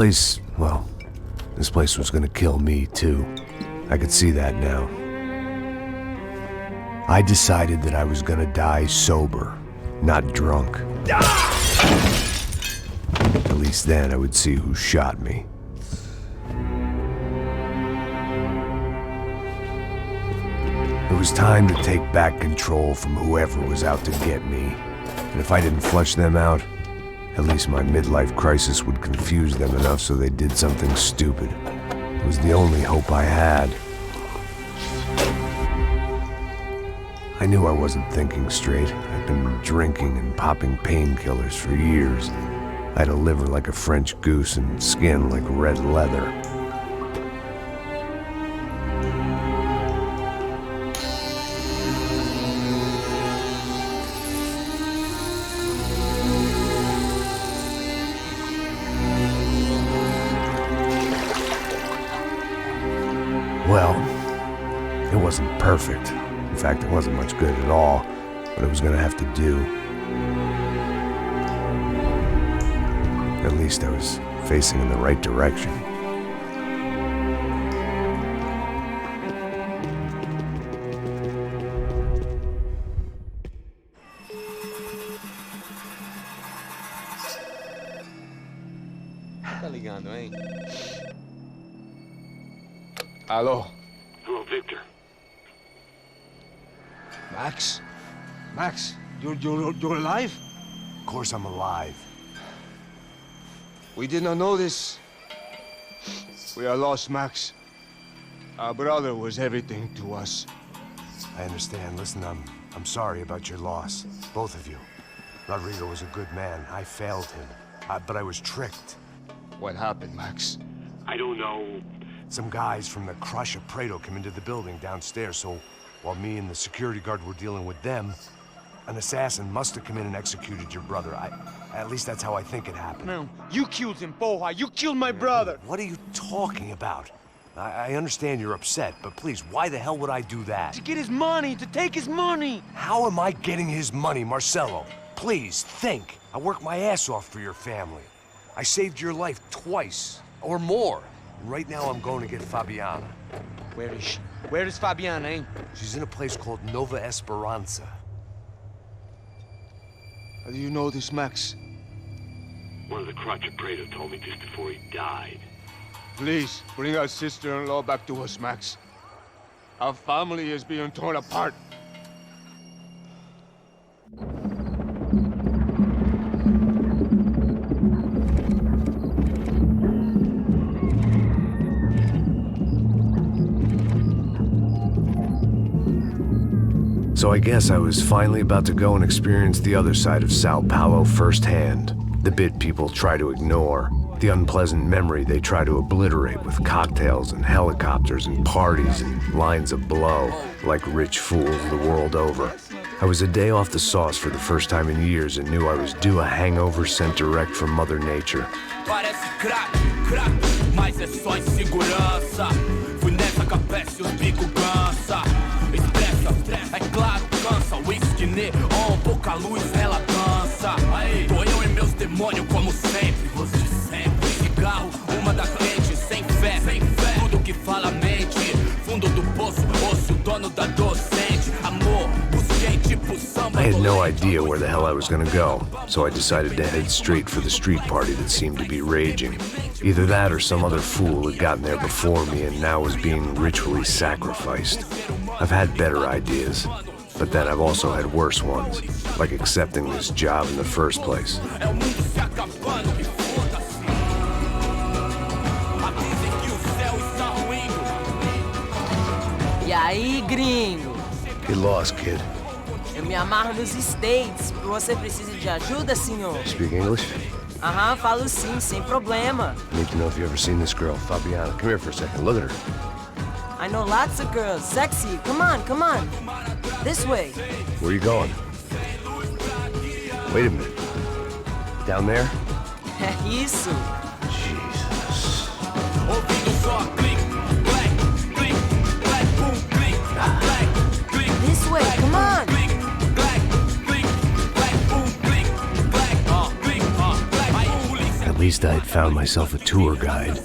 Well, this place was gonna kill me too. I could see that now. I decided that I was gonna die sober, not drunk. At least then I would see who shot me. It was time to take back control from whoever was out to get me. And if I didn't flush them out, at least my midlife crisis would confuse them enough so they did something stupid. It was the only hope I had. I knew I wasn't thinking straight. I'd been drinking and popping painkillers for years. I had a liver like a French goose and skin like red leather. Well, it wasn't perfect. In fact, it wasn't much good at all, but it was gonna have to do. At least I was facing in the right direction. Tá ligando, hein? Alô? Hello, Victor. Max? Max, you're alive? Of course I'm alive. We did not know this. We are lost, Max. Our brother was everything to us. I understand. Listen, I'm sorry about your loss. Both of you. Rodrigo was a good man. I failed him. But I was tricked. What happened, Max? I don't know. Some guys from the Crush of Prado came into the building downstairs, so while me and the security guard were dealing with them, an assassin must have come in and executed your brother. At least that's how I think it happened. No, you killed him, porra! You killed my brother! What are you talking about? I understand you're upset, but please, why the hell would I do that? To get his money, to take his money! How am I getting his money, Marcelo? Please, think. I worked my ass off for your family. I saved your life twice, or more. And right now I'm going to get Fabiana. Where is she? Where is Fabiana, eh? She's in a place called Nova Esperanza. How do you know this, Max? One of the Crotch of Prado told me just before he died. Please, bring our sister-in-law back to us, Max. Our family is being torn apart. So I guess I was finally about to go and experience the other side of Сан-Паулу firsthand. The bit people try to ignore. The unpleasant memory they try to obliterate with cocktails and helicopters and parties and lines of blow, like rich fools the world over. I was a day off the sauce for the first time in years and knew I was due a hangover sent direct from Mother Nature. Parece crack, crack, mas é só insegurança. Fui nessa capeste, os bico cansa. Estressa, é claro, cansa. Whisky, neon, pouca luz, ela dança. Tô eu e meus demônios como sempre. Você sempre. Cigarro, uma da frente, sem fé. Tudo que fala mente. Fundo do poço, osso, dono da docente. Amor, busquei tipo samba. I had no idea where the hell I was gonna go, so I decided to head straight for the street party that seemed to be raging. Either that or some other fool had gotten there before me and now was being ritually sacrificed. I've had better ideas, but then I've also had worse ones, like accepting this job in the first place. E aí, gringo? Get lost, kid. Eu me amarro nos States. Você precisa de ajuda, senhor? Speak English? Aham, falo sim, sem problema. Need to know if you ever seen this girl, Fabiana. Come here for a second. Look at her. I know lots of girls. Sexy. Come on, come on. This way. Where are you going? Wait a minute. Down there? É isso. Jesus. This way, come on. At least least I'd found myself a tour guide.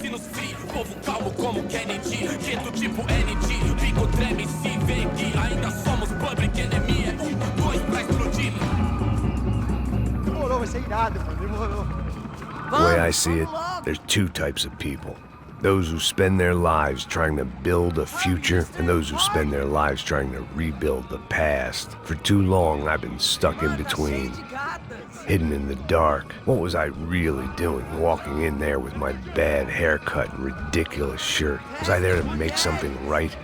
The way I see it, there's two types of people. Those who spend their lives trying to build a future, and those who spend their lives trying to rebuild the past. For too long, I've been stuck in between, hidden in the dark. What was I really doing, walking in there with my bad haircut and ridiculous shirt? Was I there to make something right?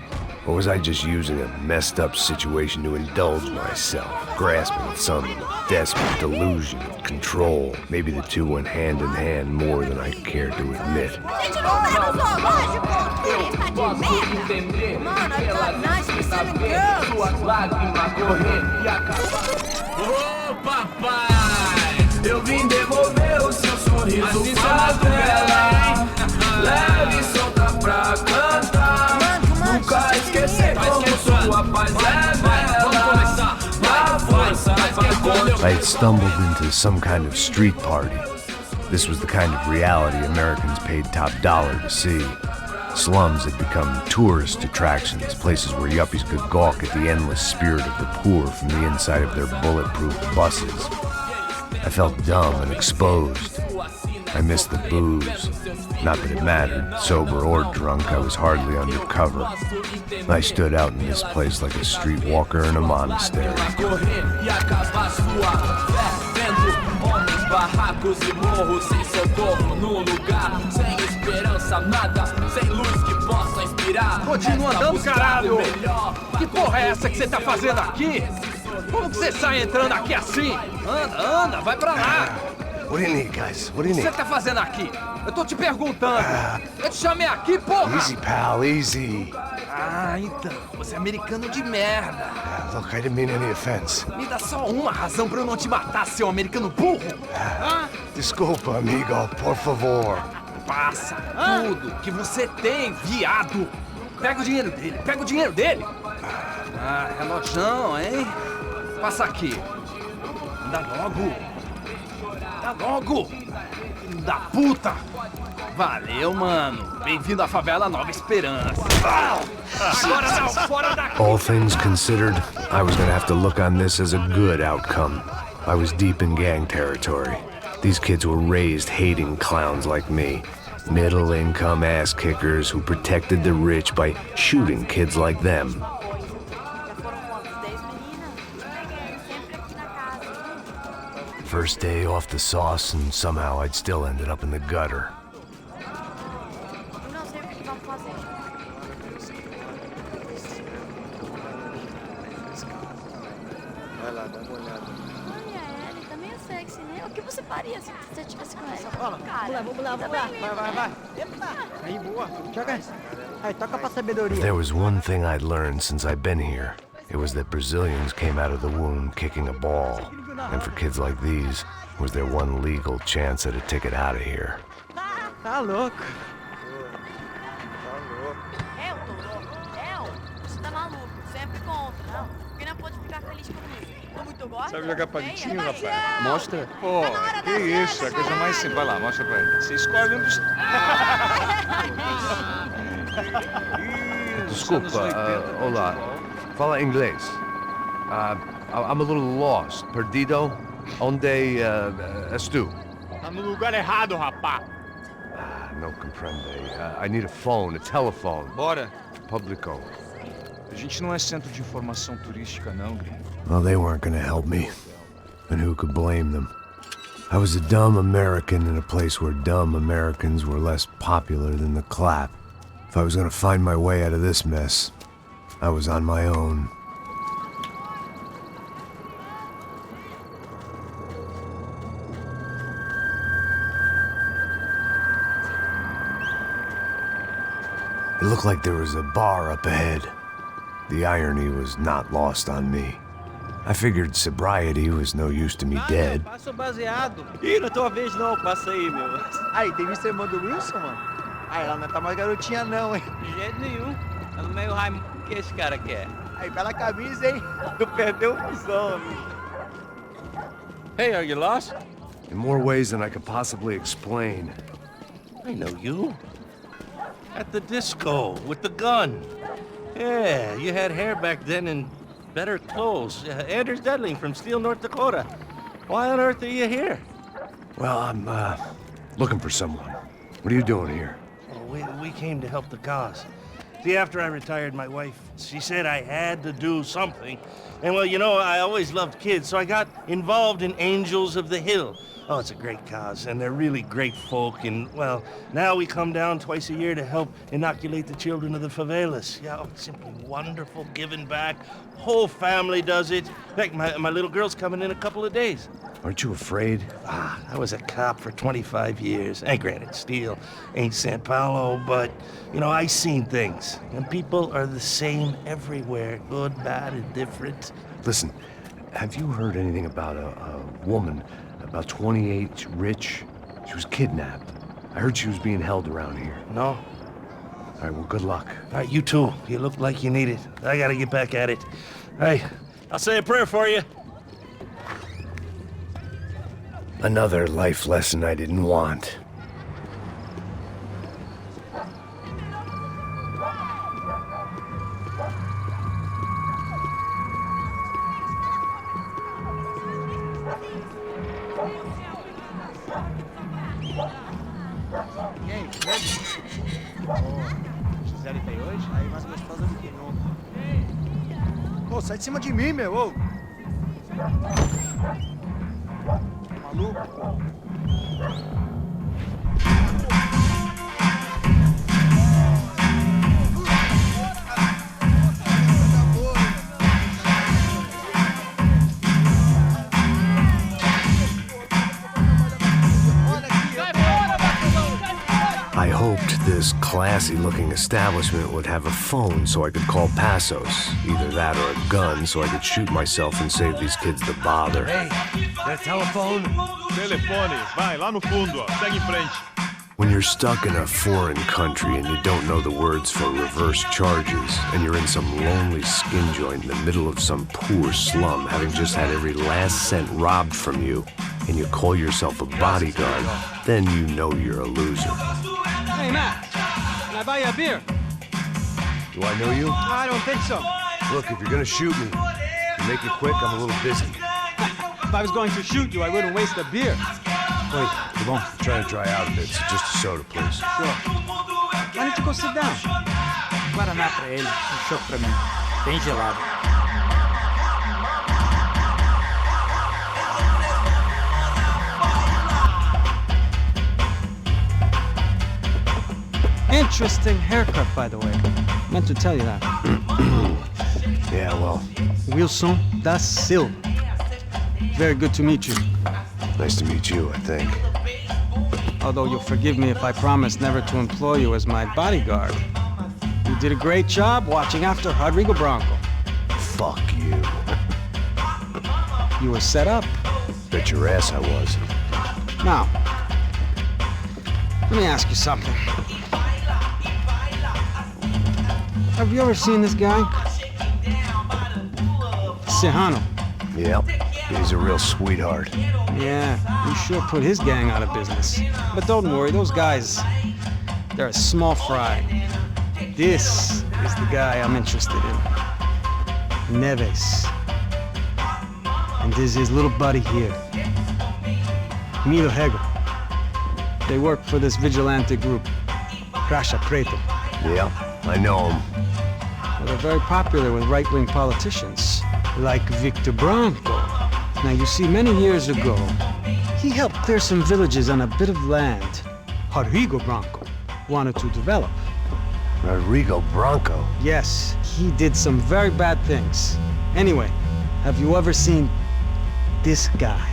Or was I just using a messed up situation to indulge myself, grasping at some desperate delusion of control? Maybe the two went hand in hand more than I cared to admit. Ô papai, eu vim devolver o seu sorriso pra tela. Leve e solta pra cantar. Nunca esquecer como sua paz é bela. Na força pra I had stumbled into some kind of street party. This was the kind of reality Americans paid top dollar to see. Slums had become tourist attractions, places where yuppies could gawk at the endless spirit of the poor from the inside of their bulletproof buses. I felt dumb and exposed. I missed the booze. Not that it mattered, sober or drunk, I was hardly undercover. I stood out in this place like a streetwalker in a monastery. Barracos e morros sem socorro num lugar sem esperança, nada, sem luz que possa inspirar. Continua andando, caralho! Que porra é essa que você tá fazendo aqui? Como que você sai entrando aqui assim? Anda, vai pra lá! What do you need, guys? What do you O que need? você tá fazendo aqui? Eu tô te perguntando. Eu te chamei aqui, porra! Easy, pal, easy. Ah, então, você é americano de merda. Look, I didn't mean any offense. Me dá só uma razão pra eu não te matar, seu americano burro. Desculpa, amigo, por favor. Passa tudo que você tem, viado. Pega o dinheiro dele, Ah, relojão, hein? Passa aqui. Dá logo. Filho da puta. Valeu, mano. Bem-vindo à favela Nova Esperança. Agora não, fora daqui. All things considered, I was gonna have to look on this as a good outcome. I was deep in gang territory. These kids were raised hating clowns like me. Middle-income ass-kickers who protected the rich by shooting kids like them. First day off the sauce, and somehow I'd still ended up in the gutter. If there was one thing I'd learned since I've been here, it was that Brazilians came out of the womb kicking a ball. And for kids like these, was their one legal chance at a ticket out of here. Tá louco. Você tá maluco, sempre contra, não. Porque não pode ficar feliz comigo. Tô muito gosto. Sabe jogar palitinho, rapaz? Mostra. Pô, que isso, é a coisa mais simples. Vai lá, mostra pra ele. Você escolhe um dos... Desculpa, olá. Fala inglês. I'm a little lost. Perdido? Onde és tu? Tá no lugar errado, rapá. No comprende. I need a phone, a telephone. Bora. Publico. A gente não é centro de informação turística, não, gringo. Well, they weren't gonna help me. And who could blame them? I was a dumb American in a place where dumb Americans were less popular than the clap. If I was gonna find my way out of this mess, I was on my own. It looked like there was a bar up ahead. The irony was not lost on me. I figured sobriety was no use to me dead. Passo baseado. Ih, não é tua vez não, passa aí, meu. Aí, tem visto a irmã do Wilson, mano? Aí, ela não tá mais garotinha não, hein? De jeito nenhum. Ela é meio Raimundo que esse cara quer. Aí, bela camisa, hein? Tu perdeu o fusão, amigo. Hey, are you lost? In more ways than I could possibly explain. I know you. At the disco, with the gun. Yeah, you had hair back then and better clothes. Anders Dudling from Steele, North Dakota. Why on earth are you here? Well, I'm, looking for someone. What are you doing here? Well, we came to help the cause. See, after I retired, my wife, she said I had to do something. And well, you know, I always loved kids, so I got involved in Angels of the Hill. Oh, it's a great cause, and they're really great folk, and, well, now we come down twice a year to help inoculate the children of the favelas. Yeah, oh, it's simply wonderful, giving back. Whole family does it. In fact, my little girl's coming in a couple of days. Aren't you afraid? I was a cop for 25 years. And granted, Steele ain't San-Paulo, but, you know, I seen things. And people are the same everywhere, good, bad, indifferent. Listen, have you heard anything about a woman, about 28, rich? She was kidnapped. I heard she was being held around here. No? All right, well, good luck. All right, you too. You look like you need it. I gotta get back at it. Hey, I'll say a prayer for you. Another life lesson I didn't want. E aí, Gisele tem hoje? Aí mais gostosa do que nunca. Pô, sai de cima de mim, meu! Ô. Maluco? I hoped this classy-looking establishment would have a phone so I could call Passos. Either that or a gun so I could shoot myself and save these kids the bother. Hey, their telephone? Telefone, vai, lá no fundo, ó. Segue em frente. When you're stuck in a foreign country and you don't know the words for reverse charges, and you're in some lonely skin joint in the middle of some poor slum, having just had every last cent robbed from you, and you call yourself a bodyguard, then you know you're a loser. Hey, Matt, can I buy you a beer? Do I know you? I don't think so. Look, if you're gonna shoot me, you make it quick, I'm a little busy. If I was going to shoot you, I wouldn't waste a beer. Wait, come on. I'm trying to dry out a bit, so just a soda, please. Sure. Why don't you go sit down? Guaraná pra ele, chopp pra mim. Bem gelado. Interesting haircut, by the way. Meant to tell you that. Yeah, well. Wilson da Silva. Very good to meet you. Nice to meet you, I think. Although you'll forgive me if I promise never to employ you as my bodyguard. You did a great job watching after Rodrigo Branco. Fuck you. You were set up. Bet your ass I was. Now, let me ask you something. Have you ever seen this guy? Serrano. Yep. He's a real sweetheart. Yeah, he sure put his gang out of business. But don't worry, those guys, they're a small fry. This is the guy I'm interested in. Neves. And this is his little buddy here. Milo Hegel. They work for this vigilante group, Crasha Preto. Yeah, I know him. Well, they're very popular with right-wing politicians, like Victor Branco. Now, you see, many years ago, he helped clear some villages on a bit of land Rodrigo Branco wanted to develop. Rodrigo Branco? Yes, he did some very bad things. Anyway, have you ever seen this guy?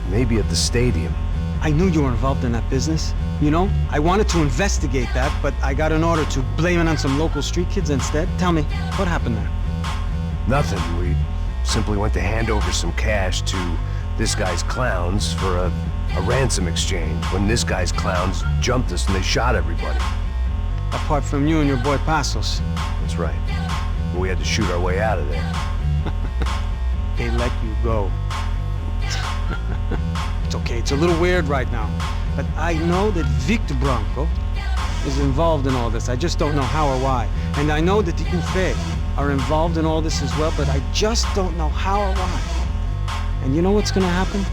Maybe at the stadium. I knew you were involved in that business. You know, I wanted to investigate that, but I got an order to blame it on some local street kids instead. Tell me, what happened there? Nothing. We simply went to hand over some cash to this guy's clowns for a ransom exchange when this guy's clowns jumped us and they shot everybody. Apart from you and your boy Passos. That's right. We had to shoot our way out of there. They let you go. it's okay. It's a little weird right now. But I know that Victor Branco is involved in all this. I just don't know how or why. And I know that the Ufe are involved in all this as well, but I just don't know how or why. And you know what's gonna happen?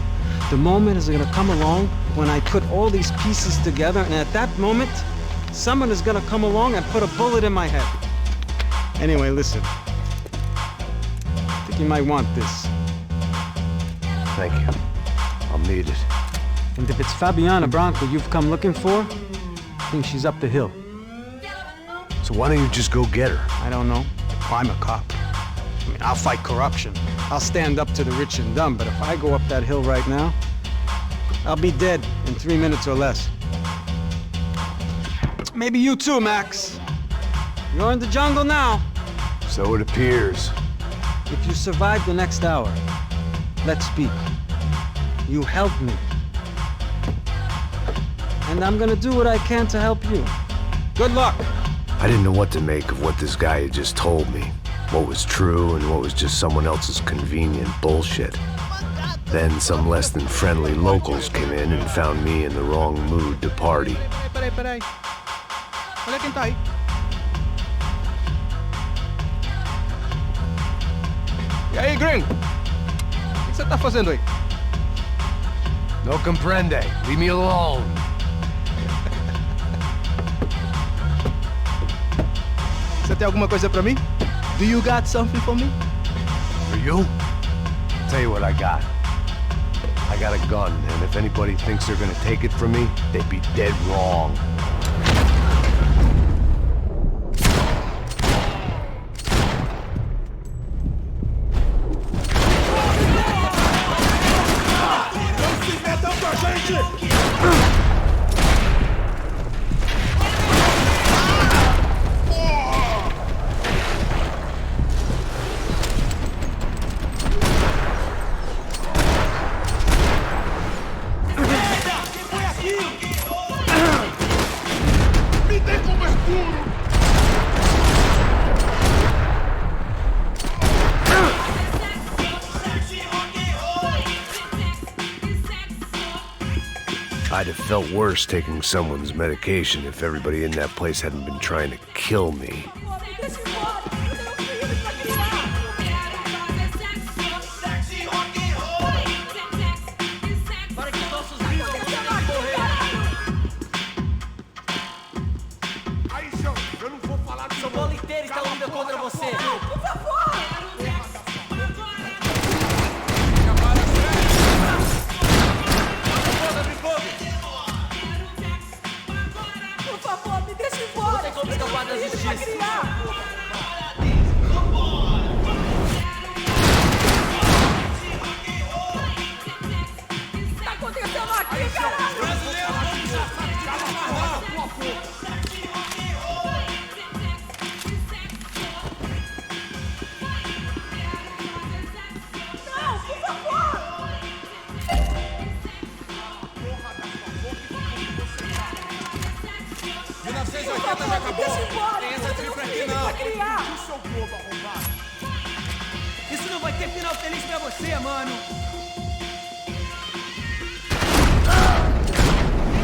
The moment is gonna come along when I put all these pieces together, and at that moment, someone is gonna come along and put a bullet in my head. Anyway, listen. I think you might want this. Thank you. I'll need it. And if it's Fabiana Branco you've come looking for, I think she's up the hill. So why don't you just go get her? I don't know. I'm a cop. I mean, I'll fight corruption. I'll stand up to the rich and dumb, but if I go up that hill right now, I'll be dead in 3 minutes or less. Maybe you too, Max. You're in the jungle now. So it appears. If you survive the next hour, let's speak. You help me. And I'm gonna do what I can to help you. Good luck. I didn't know what to make of what this guy had just told me. What was true and what was just someone else's convenient bullshit. Then some less than friendly locals came in and found me in the wrong mood to party. Peraí. Olha quem tá aí. E aí, gringo? O que você tá fazendo aí? No comprende. Leave me alone. Você tem alguma coisa pra mim? Do you got something for me? For you? I'll tell you what I got. I got a gun, and if anybody thinks they're gonna take it from me, they'd be dead wrong. I'd have felt worse taking someone's medication if everybody in that place hadn't been trying to kill me. Isso não vai ter final feliz pra você, mano.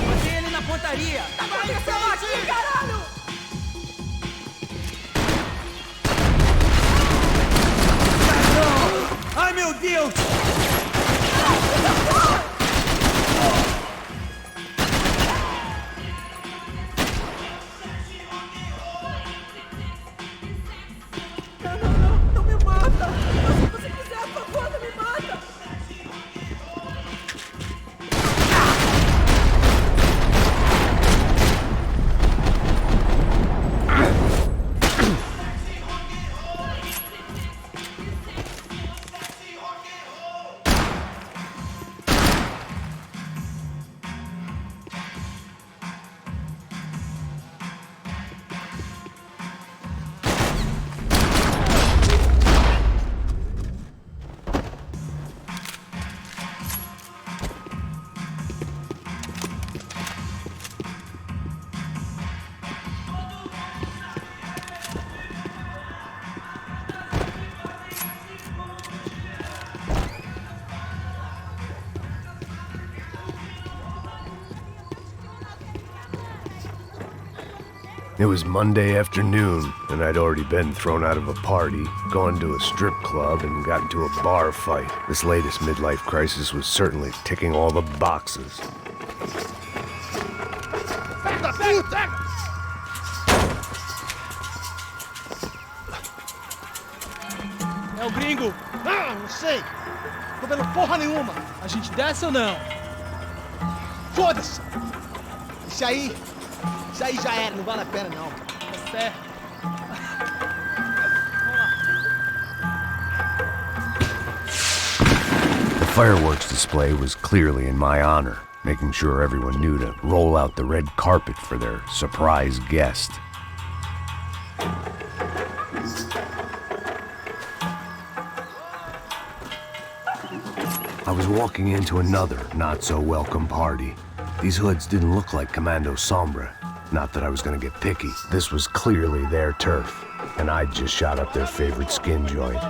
Botei ele na pontaria. Tá acontecendo aqui, caralho! Ai, meu Deus! Não me mata! Se você quiser, por favor, não me mata! It was Monday afternoon, and I'd already been thrown out of a party, gone to a strip club, and got into a bar fight. This latest midlife crisis was certainly ticking all the boxes. É o gringo! Ah, não sei! Tô vendo porra nenhuma! A gente desce ou não? Foda-se! Isso aí já era, não vale a pena não. Tá certo. The fireworks display was clearly in my honor, making sure everyone knew to roll out the red carpet for their surprise guest. I was walking into another not-so-welcome party. These hoods didn't look like Commando Sombra. Not that I was gonna get picky. This was clearly their turf, and I'd just shot up their favorite skin joint.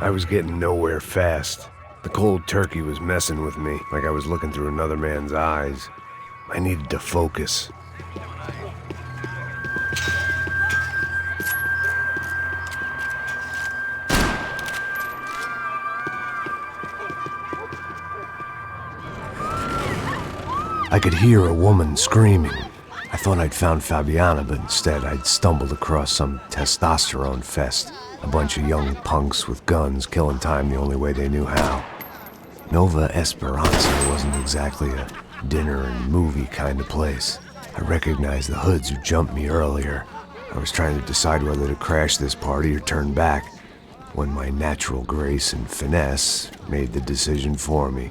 I was getting nowhere fast. The cold turkey was messing with me, like I was looking through another man's eyes. I needed to focus. I could hear a woman screaming. I thought I'd found Fabiana, but instead I'd stumbled across some testosterone fest. A bunch of young punks with guns killing time the only way they knew how. Nova Esperanza wasn't exactly a dinner and movie kind of place. I recognized the hoods who jumped me earlier. I was trying to decide whether to crash this party or turn back. when my natural grace and finesse made the decision for me.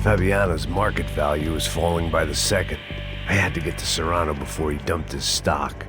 Fabiano's market value was falling by the second. I had to get to Serrano before he dumped his stock.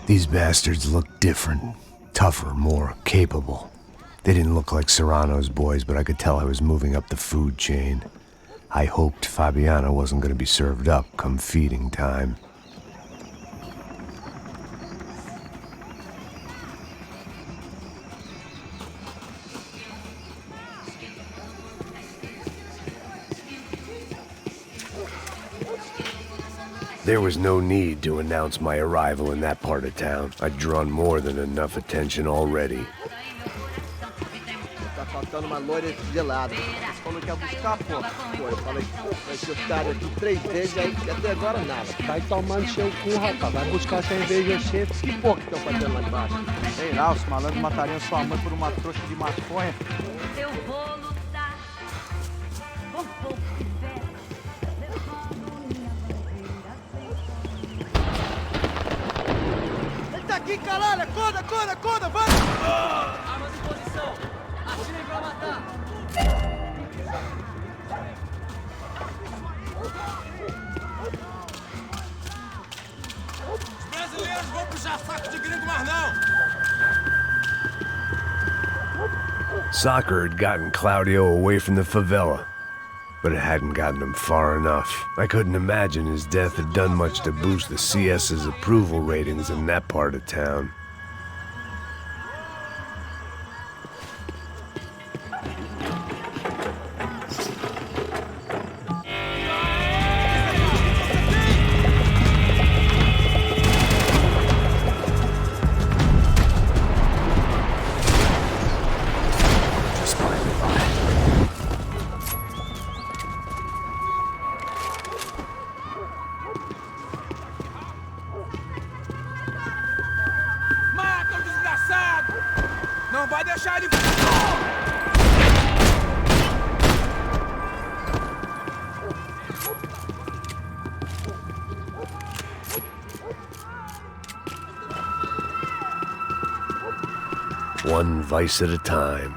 These bastards look different, tougher, more capable. They didn't look like Serrano's boys, but I could tell I was moving up the food chain. I hoped Fabiana wasn't going to be served up come feeding time. There was no need to announce my arrival in that part of town. I'd drawn more than enough attention already. Tá faltando uma loira gelada. Você falou que ia buscar, pô. Pô, eu falei que vai ser otário aqui 3 vezes e até agora nada. Vai tomando seu cu, rapaz. Vai buscar cerveja cedo. Que porra que estão fazendo lá embaixo? Sei lá, os malandros matariam sua mãe por uma trouxa de maconha. Eu vou lutar com pouco de fé, levando minha bandeira sempre. Ele tá aqui, caralho! Acorda, acorda, acorda! Vai! Armas em posição! Atirem pra matar! Os brasileiros vão puxar saco de gringo, mas não! Soccer had gotten Claudio away from the favela, but it hadn't gotten him far enough. I couldn't imagine his death had done much to boost the CS's approval ratings in that part of town. Mata o desgraçado! Não vai deixar ele... One vice at a time.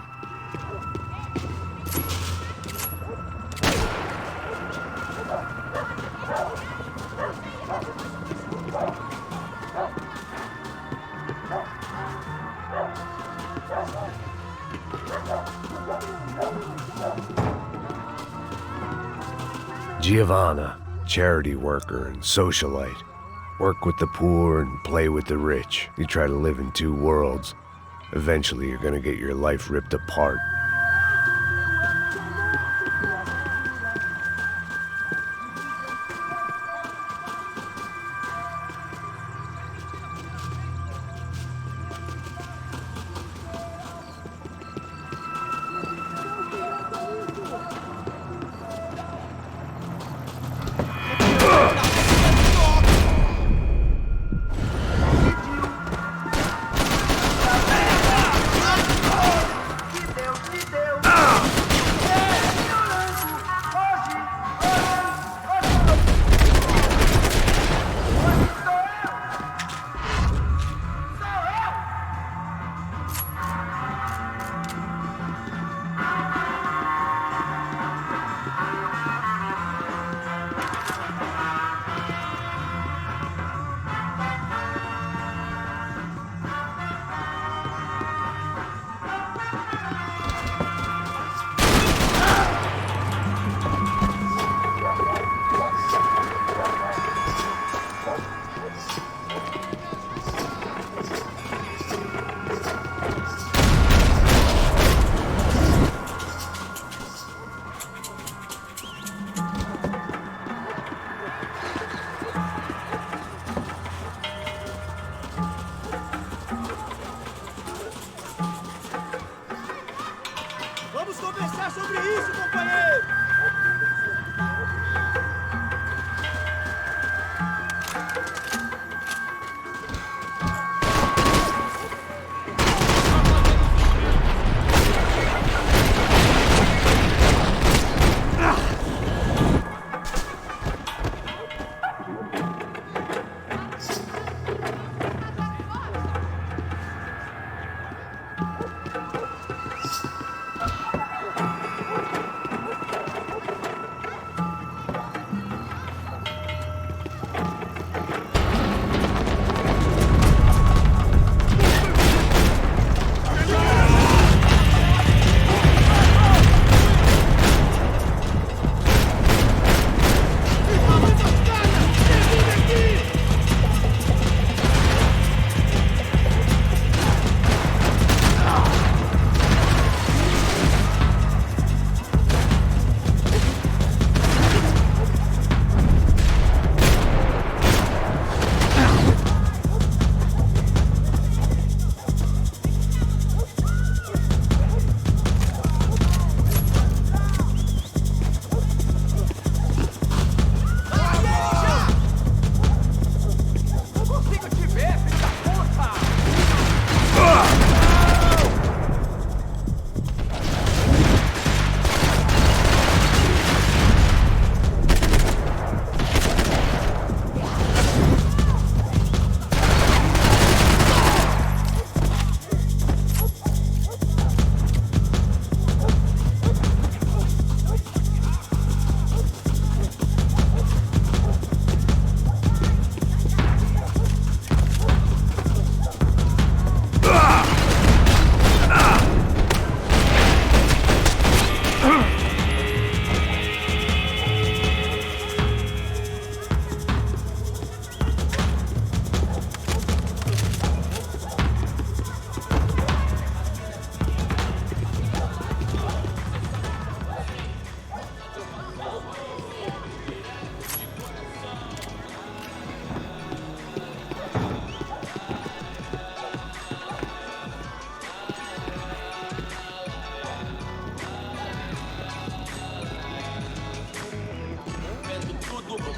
Giovanna, charity worker and socialite. Work with the poor and play with the rich. You try to live in two worlds. Eventually, you're gonna get your life ripped apart.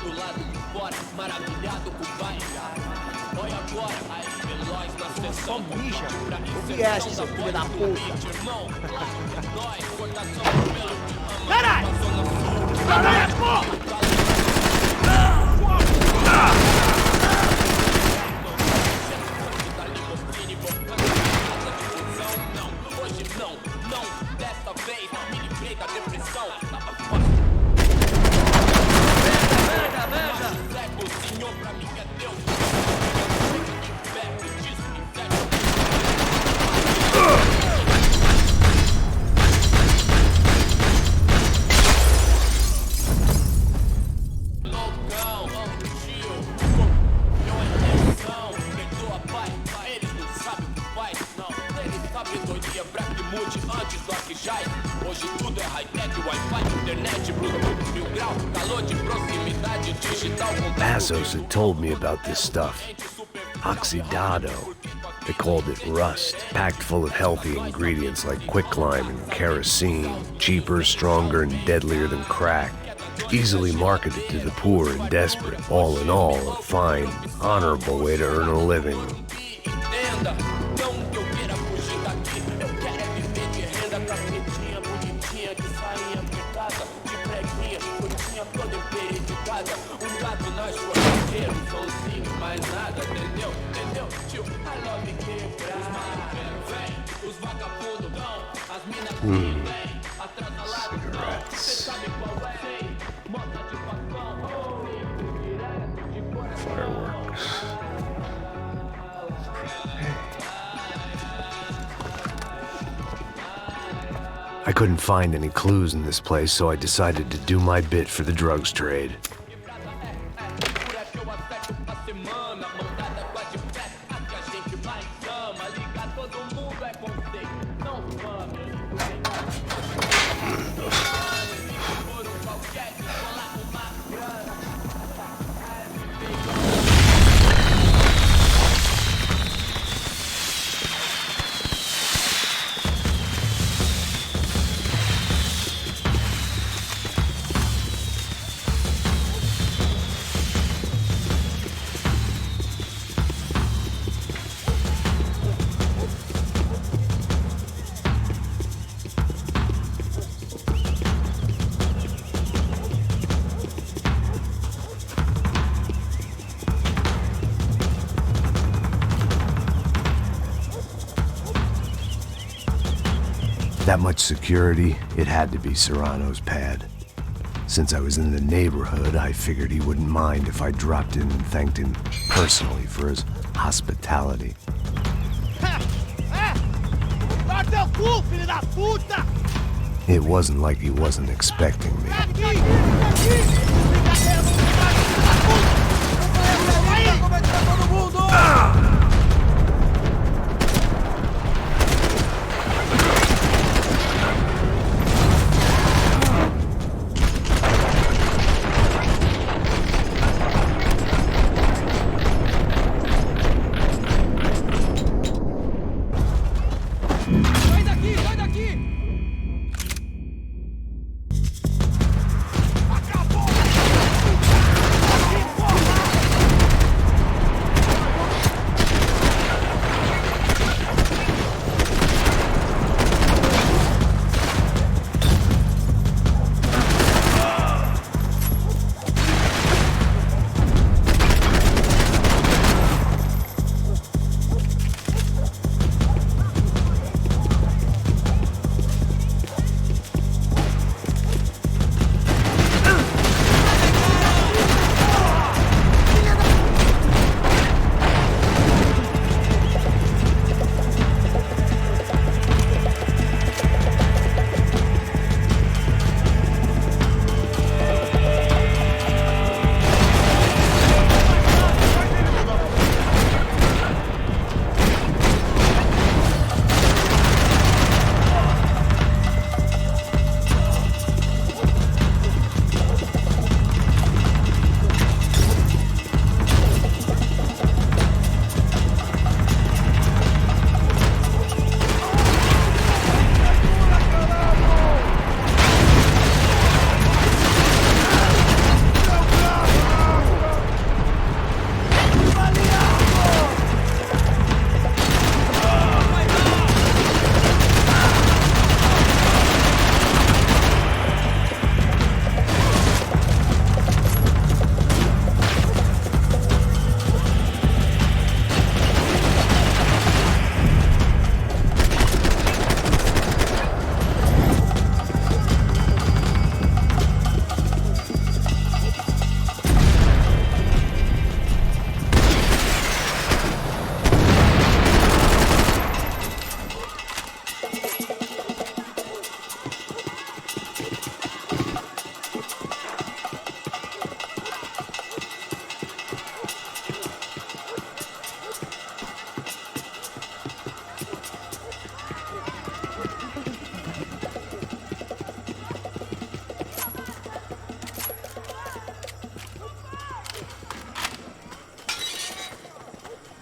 do lado de fora, maravilhado com o pai. Olha agora, aí veloz na sessão. O que é essa, seu filho da puta? Caralho! Caralho, porra! Hoje não, dessa vez me livrei da depressão. O Senhor pra mim é Deus. Hoje tudo é high-tech, Wi-Fi, internet, Bluetooth, 1000 grau, calor de proximidade, digital. Passos had told me about this stuff. Oxidado. They called it rust, packed full of healthy ingredients like quicklime and kerosene, cheaper, stronger, and deadlier than crack. Easily marketed to the poor and desperate. All in all, a fine, honorable way to earn a living. Cigarettes. Fireworks. I couldn't find any clues in this place, so I decided to do my bit for the drugs trade. That much security, it had to be Serrano's pad. Since I was in the neighborhood, I figured he wouldn't mind if I dropped in and thanked him personally for his hospitality. It wasn't like he wasn't expecting me.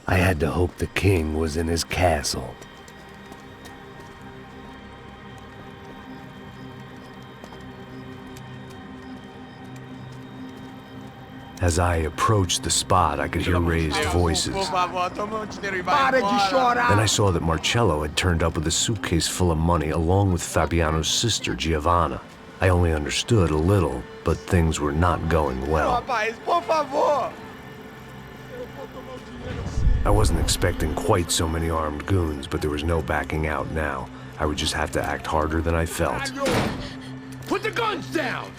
I had to hope the king was in his castle. As I approached the spot, I could hear raised voices. Then I saw that Marcello had turned up with a suitcase full of money along with Fabiano's sister, Giovanna. I only understood a little, but things were not going well. I wasn't expecting quite so many armed goons, but there was no backing out now. I would just have to act harder than I felt. Put the guns down!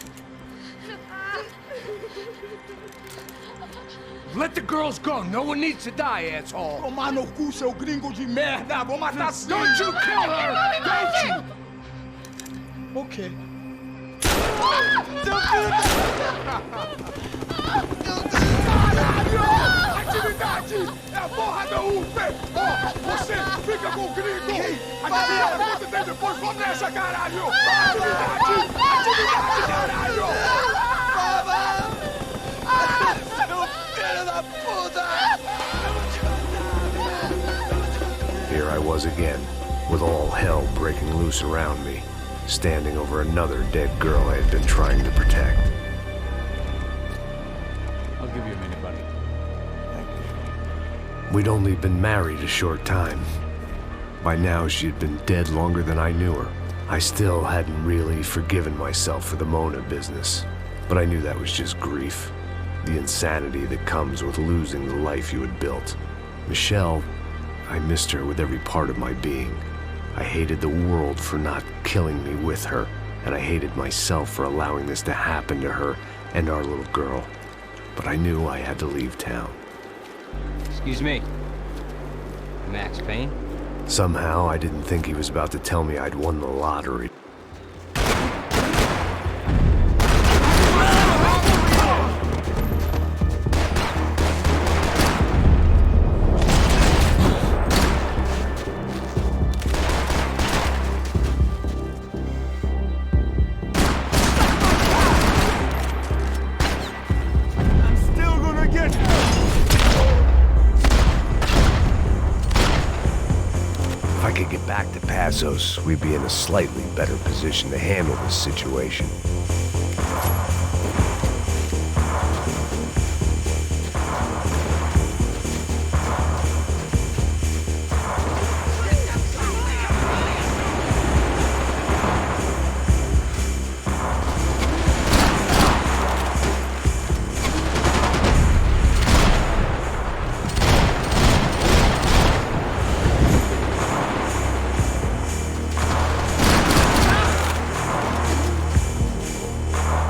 Let the girls go. No one needs to die, asshole. Tomar no cu, seu gringo de merda. Vou matar. Don't you kill her! Don't you? Okay. Caralho! Atividade! É a porra da UP! Ó, você fica com o gringo! A galera conta até depois, vamos nessa, caralho! Atividade! Atividade, caralho! Here I was again, with all hell breaking loose around me, standing over another dead girl I had been trying to protect. I'll give you a minute, buddy. We'd only been married a short time. By now, she had been dead longer than I knew her. I still hadn't really forgiven myself for the Mona business, but I knew that was just grief. The insanity that comes with losing the life you had built. Michelle, I missed her with every part of my being. I hated the world for not killing me with her, and I hated myself for allowing this to happen to her and our little girl. But I knew I had to leave town. Excuse me. Max Payne? Somehow, I didn't think he was about to tell me I'd won the lottery. We'd be in a slightly better position to handle this situation.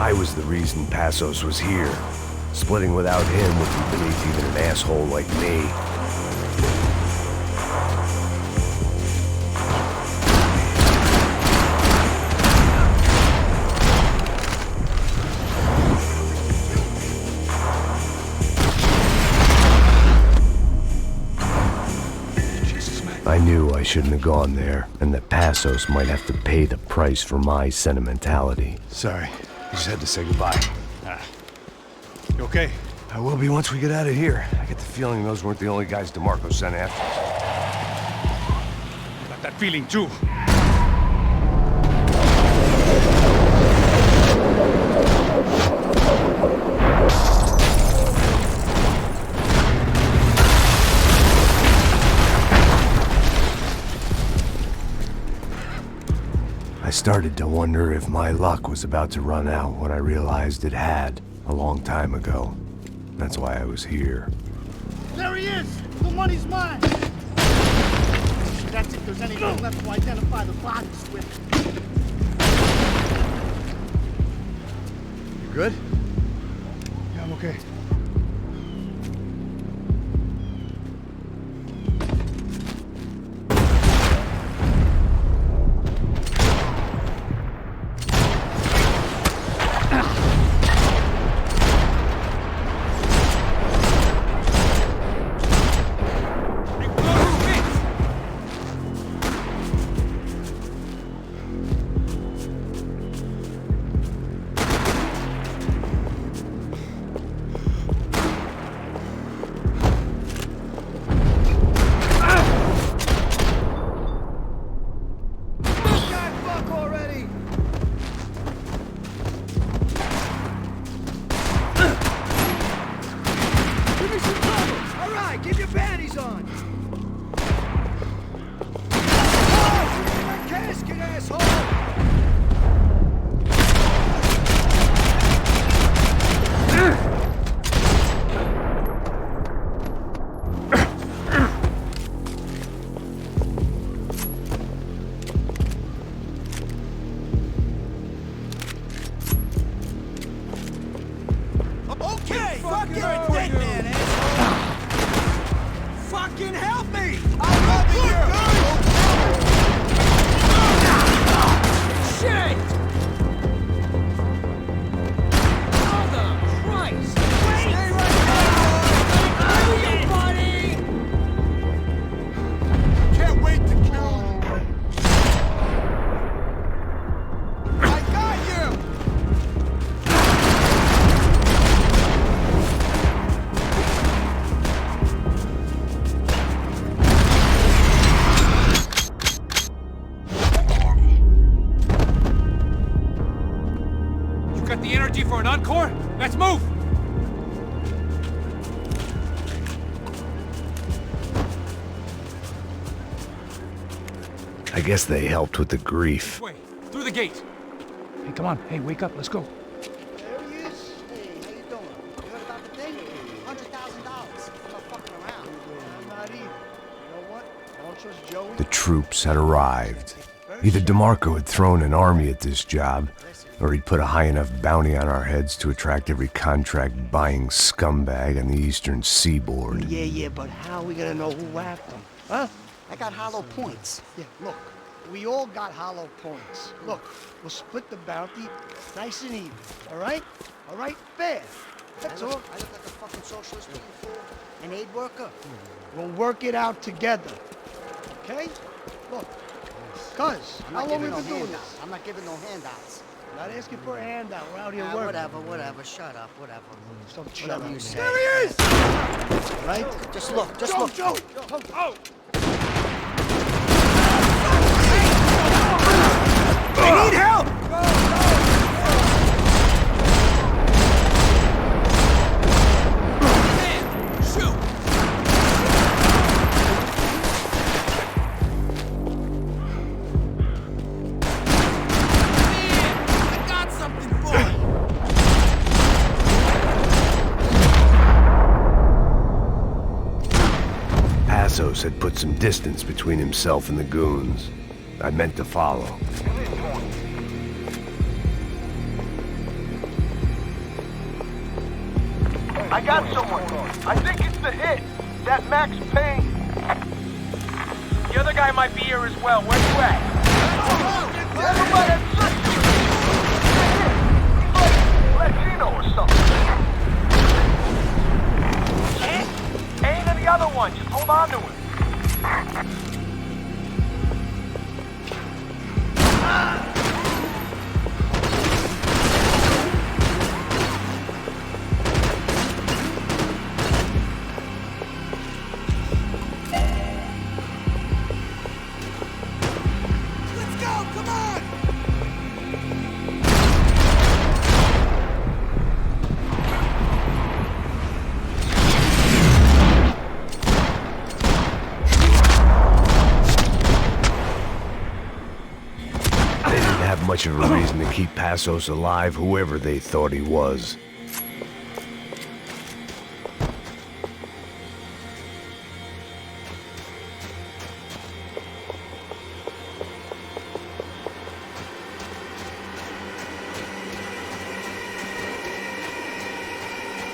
I was the reason Passos was here. Splitting without him would be beneath even an asshole like me. I knew I shouldn't have gone there, and that Passos might have to pay the price for my sentimentality. Sorry. I just had to say goodbye. You okay? I will be once we get out of here. I get the feeling those weren't the only guys DeMarco sent after us. Got that feeling too. I started to wonder if my luck was about to run out when I realized it had a long time ago. That's why I was here. There he is! The money's mine! That's if there's anything left to identify the bodies with. You good? Yeah, I'm okay. fucking dead man, asshole! Fucking help me! I'm helping you! Shit! Mother Christ! Wait! Stay right there! You buddy! Can't wait to kill you! I got you! Got the energy for an encore? Let's move! I guess they helped with the grief. Wait, through the gate. Hey, come on. Hey, wake up. Let's go. There he is. Hey, how you doing? You heard about the thing? $100,000. I'm not fucking around. I'm not either. You know what? I don't trust Joey. The troops had arrived. Either DeMarco had thrown an army at this job, or he'd put a high enough bounty on our heads to attract every contract-buying scumbag on the eastern seaboard. Yeah, but how are we gonna know who whacked them? Huh? I got hollow points. Yeah, look. We all got hollow points. Look, we'll split the bounty nice and even. All right? All right? Fair. That's all. I look like a fucking socialist looking for an aid worker. We'll work it out together. Okay? Look. Cuz, how long have we been doing this? I'm not giving no handouts. Not asking for a handout. We're out here working. Whatever. Shut up. Whatever. Whatever you say. There he is! All right? Just look. Joey! Oh! I need help! Man, shoot! Man, I got something for you! Passos had put some distance between himself and the goons. I meant to follow. I got someone. I think it's the hit. That Max Payne. The other guy might be here as well. Where you at? Everybody at He's like Latino or something. Payne and the other one. Just hold on to him. Much of a reason to keep Passos alive, whoever they thought he was.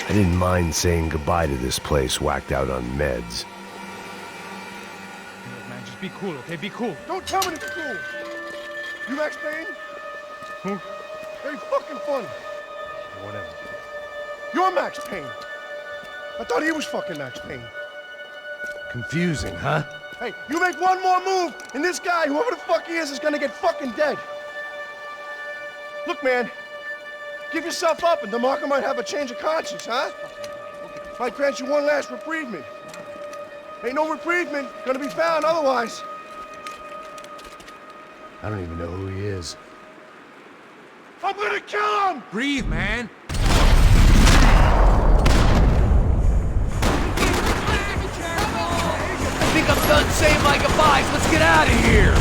I didn't mind saying goodbye to this place whacked out on meds. Look, man, just be cool, okay? Be cool. Don't tell me to be cool. You Max Payne? Who? Very fucking funny. Whatever. You're Max Payne. I thought he was fucking Max Payne. Confusing, huh? Hey, you make one more move, and this guy, whoever the fuck he is gonna get fucking dead. Look, man, give yourself up, and DeMarco might have a change of conscience, huh? Might grant you one last reprievement. Ain't no reprievement gonna be found otherwise. I don't even know who he is. I'm gonna kill him! Breathe, man. I think I'm done saying my goodbyes. Let's get out of here.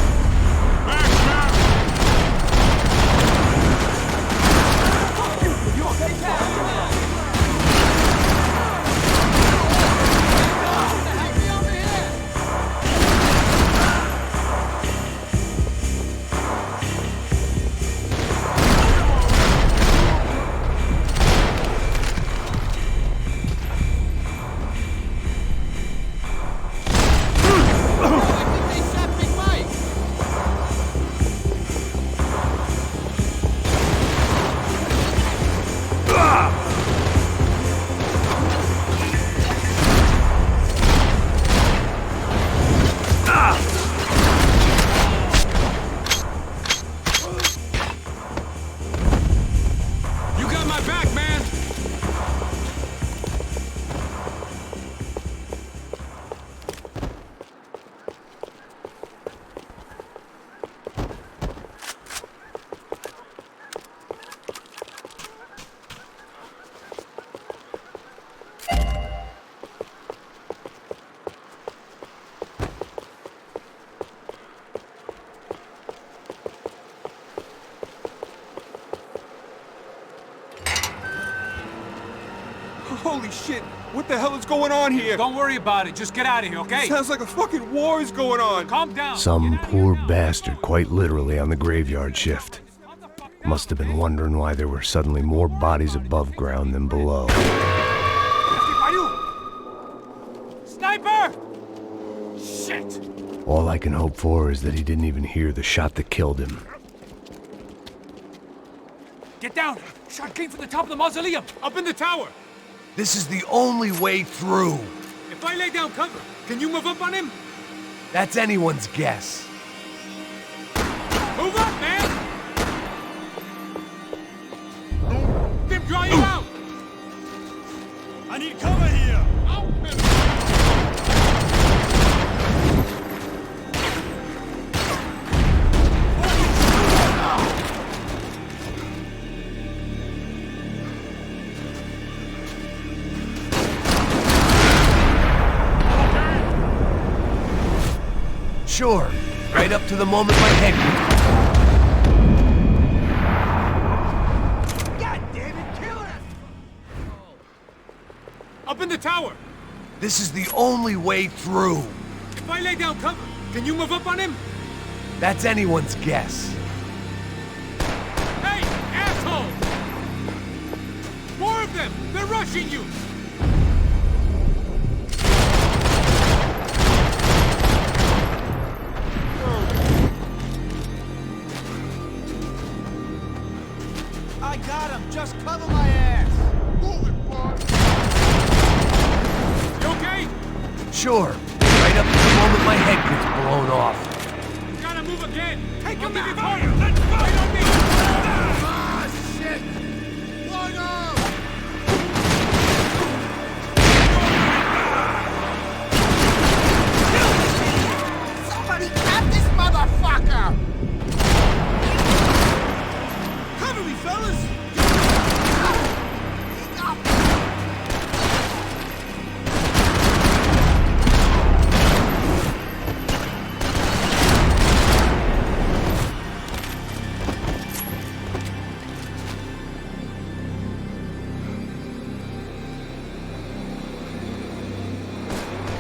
Holy shit! What the hell is going on here? Don't worry about it. Just get out of here, okay? Sounds like a fucking war is going on. Calm down. Some poor bastard, quite literally, on the graveyard shift. Must have been wondering why there were suddenly more bodies above ground than below. Sniper! Shit! All I can hope for is that he didn't even hear the shot that killed him. Get down! Shot came from the top of the mausoleum! Up in the tower! This is the only way through. If I lay down cover, can you move up on him? That's anyone's guess. Move up, man! Them dry you out! I need cover here! Sure, right up to the moment my head grew. God damn it, kill him! Up in the tower! This is the only way through. If I lay down cover, can you move up on him? That's anyone's guess. Hey, asshole! More of them! They're rushing you! I got him! Just cover my ass! Move it, boy! You okay? Sure, right up to the moment my head gets blown off. You gotta move again! Take him out! Fire! Let's go! Wait on me! Ah, shit! Long arm! Somebody grab this motherfucker! Cover me, fellas!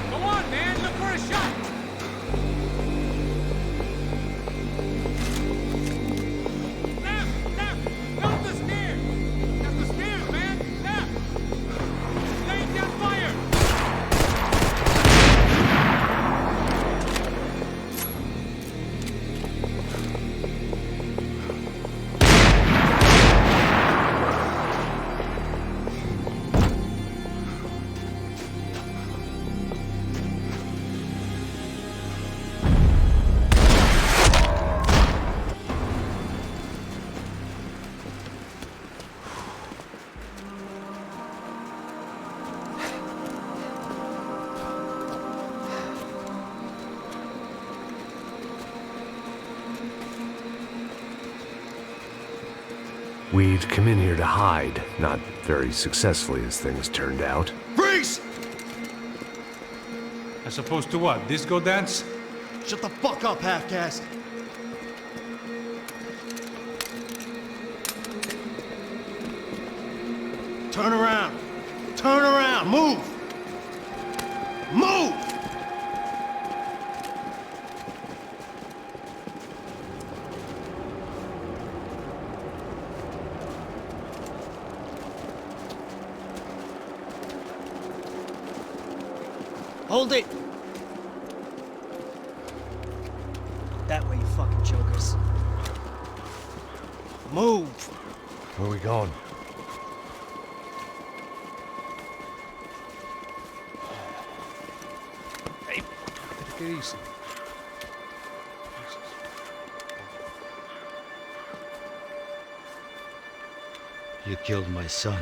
Come on, man! Look for a shot! Left! Left! Down the stairs! That's the stairs, man! Left! Laying down fire! We'd come in here to hide, not very successfully as things turned out. Freeze! As opposed to what? Disco dance? Shut the fuck up, half-caste. Turn around. Turn around. Move. Move! Hold it! That way, you fucking jokers. Move! Where are we going? Hey, take it easy. You killed my son.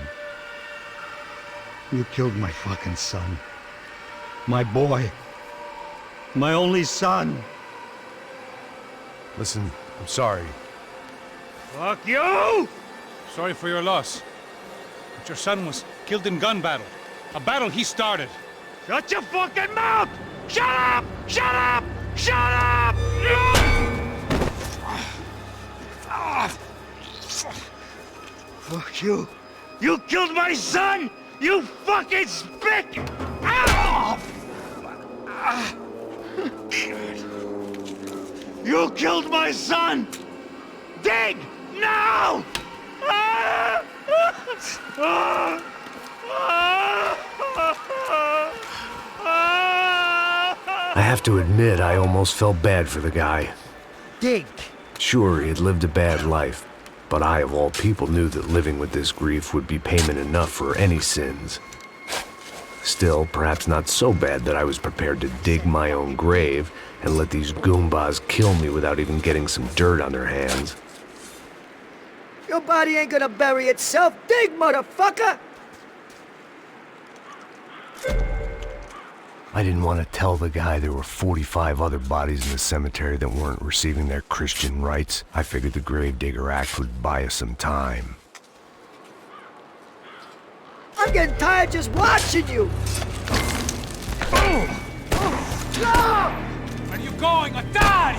You killed my fucking son. My boy. My only son. Listen, I'm sorry. Fuck you! Sorry for your loss. But your son was killed in gun battle. A battle he started. Shut your fucking mouth! Shut up! Shut up! Shut up! Fuck you. You killed my son! You fucking spick! Ow! You killed my son! Dig! Now! I have to admit, I almost felt bad for the guy. Dig. Sure, he had lived a bad life, but I, of all people, knew that living with this grief would be payment enough for any sins. Still, perhaps not so bad that I was prepared to dig my own grave and let these goombas kill me without even getting some dirt on their hands. Your body ain't gonna bury itself. Dig, motherfucker! I didn't want to tell the guy there were 45 other bodies in the cemetery that weren't receiving their Christian rites. I figured the Gravedigger Act would buy us some time. I'm getting tired just watching you! Where are you going? Atari!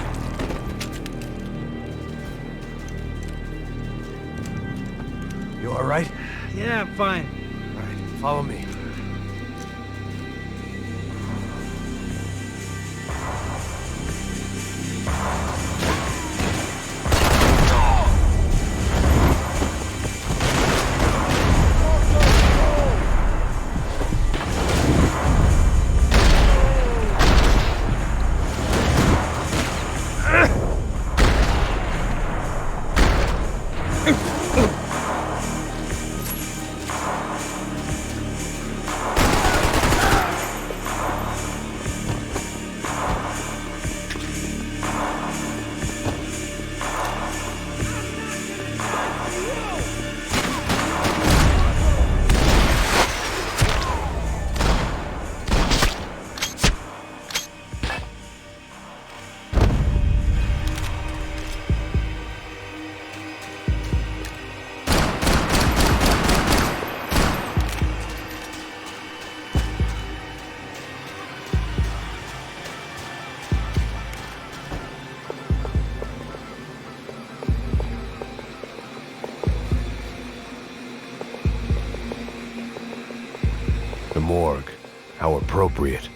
You all right? Yeah, I'm fine. All right, follow me. The morgue. How appropriate.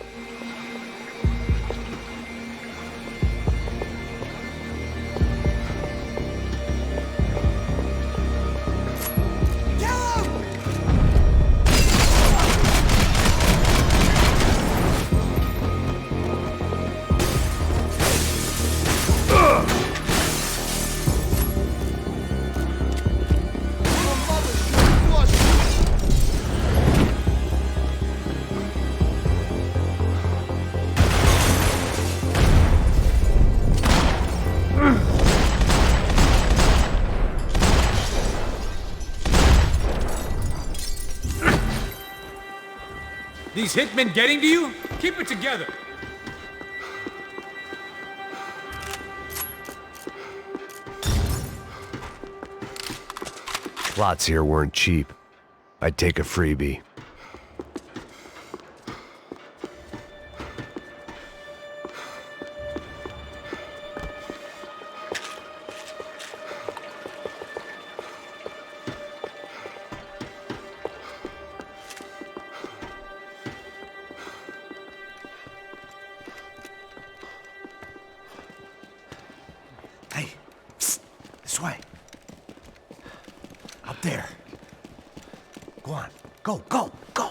These hitmen getting to you? Keep it together. Plots here weren't cheap. I'd take a freebie. Hey, psst, this way. Up there. Go on, go, go, go.